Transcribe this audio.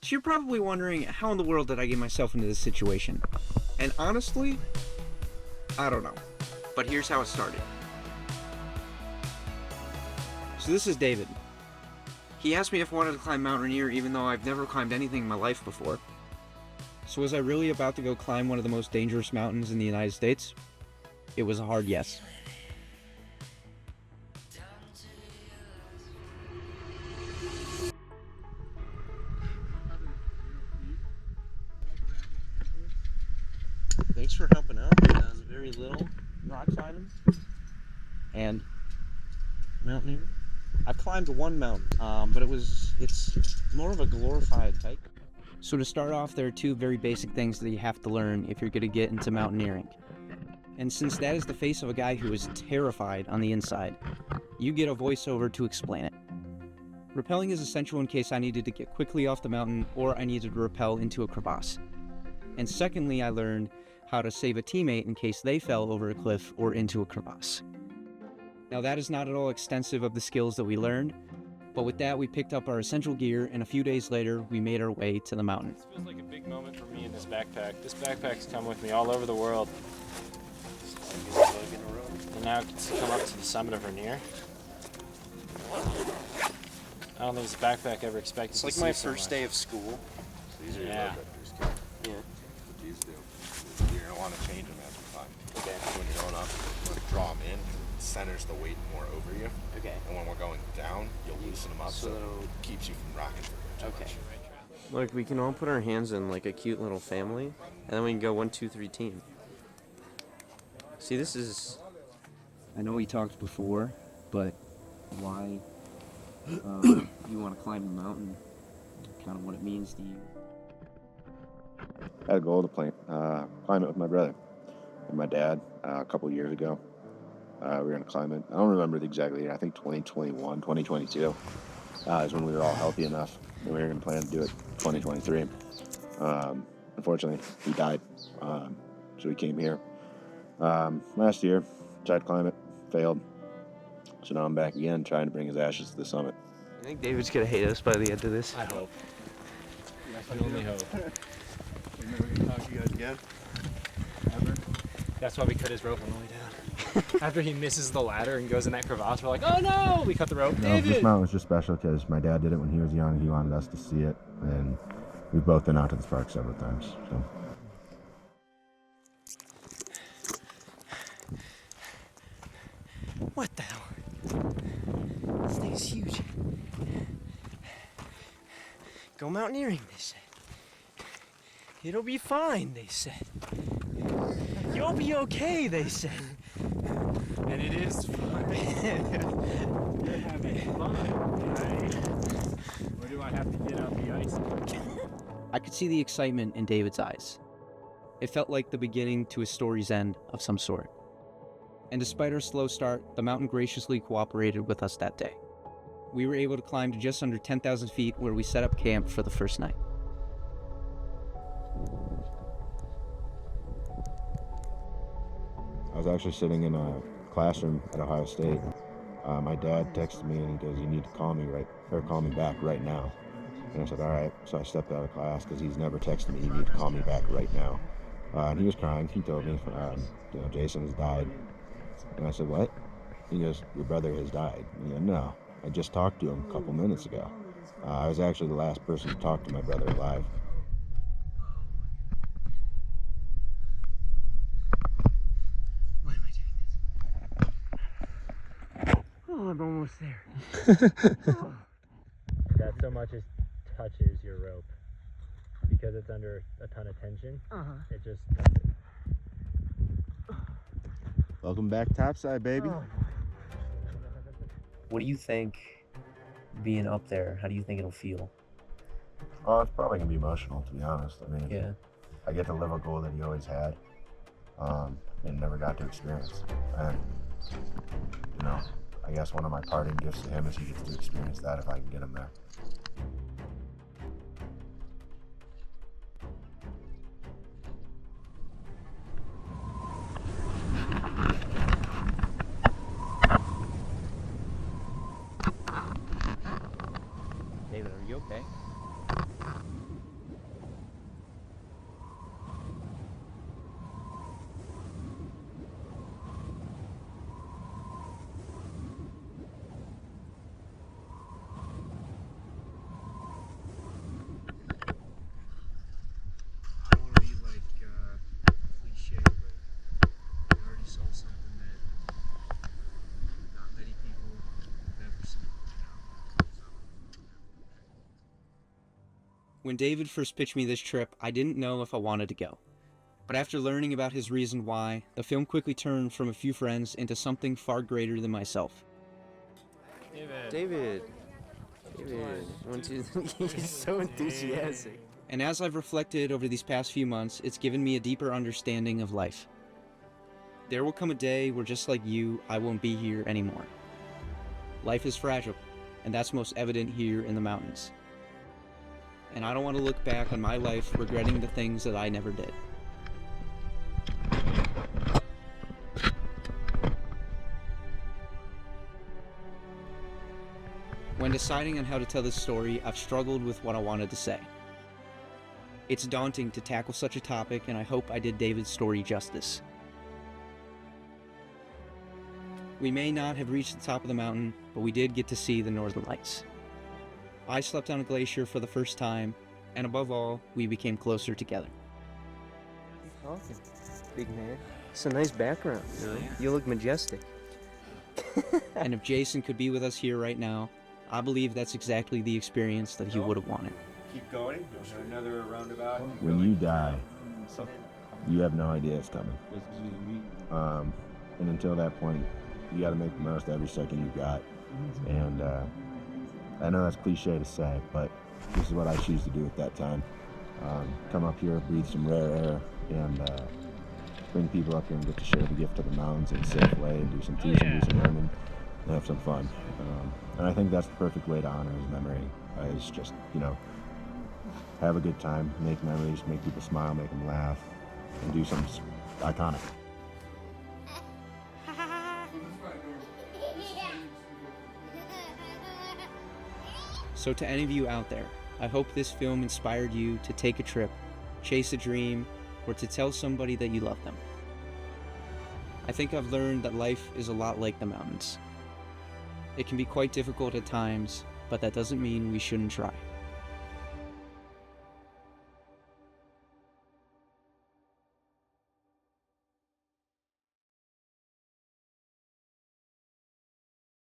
So you're probably wondering, how in the world did I get myself into this situation? And honestly, I don't know. But here's how it started. So this is David. He asked me if I wanted to climb Mount Rainier even though I've never climbed anything in my life before. So was I really about to go climb one of the most dangerous mountains in the United States? It was a hard yes. Thanks for helping out on very little rock climbing and mountaineering. I've climbed one mountain, but it's more of a glorified hike. So to start off, there are two very basic things that you have to learn if you're going to get into mountaineering. And since that is the face of a guy who is terrified on the inside, you get a voiceover to explain it. Rappelling is essential in case I needed to get quickly off the mountain or I needed to rappel into a crevasse. And secondly, I learned how to save a teammate in case they fell over a cliff or into a crevasse. Now that is not at all extensive of the skills that we learned, but with that we picked up our essential gear and a few days later we made our way to the mountain. This feels like a big moment for me in this backpack. This backpack's come with me all over the world. And now it gets to come up to the summit of Rainier. I don't think this backpack ever expected to see It's like my first day of school. These are your Yeah. vectors. Yeah. What these do. You're going to want to change them as we climb. Okay. When you're going up, you want to draw them in. It centers the weight more over you. Okay. And when we're going down, you'll loosen them up so it keeps you from rocking too Okay. much. Look, we can all put our hands in like a cute little family, and then we can go 1, 2, 3 team. See, this is... I know we talked before, but why you want to climb the mountain, kind of what it means to you. I had a goal to climb it with my brother and my dad a couple years ago. We were going to climb it. I don't remember the exact year. I think 2021, 2022 is when we were all healthy enough, and we were going to plan to do it 2023. Unfortunately, he died, so we came here. Last year, tried to climb it, failed. So now I'm back again, trying to bring his ashes to the summit. I think David's going to hate us by the end of this. I hope. I only hope. We're never going to talk to you guys again? Ever? That's why we cut his rope on the way down. After he misses the ladder and goes in that crevasse, we're like, oh no! We cut the rope. No, David! this mountain was just special because my dad did it when he was young. He wanted us to see it, and we've both been out to this park several times. So. What the hell? This thing is huge. Go mountaineering, they said. It'll be fine, they said. You'll be okay, they said. And it is fun. We're having fun, right? Or do I have to get out the ice? I could see the excitement in David's eyes. It felt like the beginning to a story's end of some sort. And despite our slow start, the mountain graciously cooperated with us that day. We were able to climb to just under 10,000 feet where we set up camp for the first night. I was actually sitting in a classroom at Ohio State. My dad texted me and he goes, "You need to call me back right now." And I said, "All right." So I stepped out of class because he's never texted me, "You need to call me back right now." And he was crying. He told me, "Jason has died." And I said, "What?" He goes, "Your brother has died." And I go, "No, I just talked to him a couple minutes ago. I was actually the last person to talk to my brother alive." Why am I doing this? Oh, I'm almost there. That so much as touches your rope. Because it's under a ton of tension, it just touches. Welcome back topside, baby. What do you think being up there, how do you think it'll feel? Oh, it's probably gonna be emotional, to be honest. I mean, Yeah. I get to live a goal that he always had, and never got to experience. And I guess one of my parting gifts to him is he gets to experience that if I can get him there. David, are you okay? When David first pitched me this trip, I didn't know if I wanted to go. But after learning about his reason why, the film quickly turned from a few friends into something far greater than myself. David. He's so enthusiastic. And as I've reflected over these past few months, it's given me a deeper understanding of life. There will come a day where, just like you, I won't be here anymore. Life is fragile, and that's most evident here in the mountains. And I don't want to look back on my life regretting the things that I never did. When deciding on how to tell this story, I've struggled with what I wanted to say. It's daunting to tackle such a topic, and I hope I did David's story justice. We may not have reached the top of the mountain, but we did get to see the Northern Lights. I slept on a glacier for the first time, and above all, we became closer together. Talking, big man. It's a nice background. You look majestic. And if Jason could be with us here right now, I believe that's exactly the experience that he would have wanted. Keep going. Another roundabout. When you die, you have no idea it's coming. And until that point, you got to make the most of every second you got. And I know that's cliche to say, but this is what I choose to do at that time. Come up here, breathe some rare air, and bring people up here and get to share the gift of the mountains in a safe way, and do some teaching, do some learning, and have some fun. And I think that's the perfect way to honor his memory, is just, have a good time, make memories, make people smile, make them laugh, and do something iconic. So to any of you out there, I hope this film inspired you to take a trip, chase a dream, or to tell somebody that you love them. I think I've learned that life is a lot like the mountains. It can be quite difficult at times, but that doesn't mean we shouldn't try.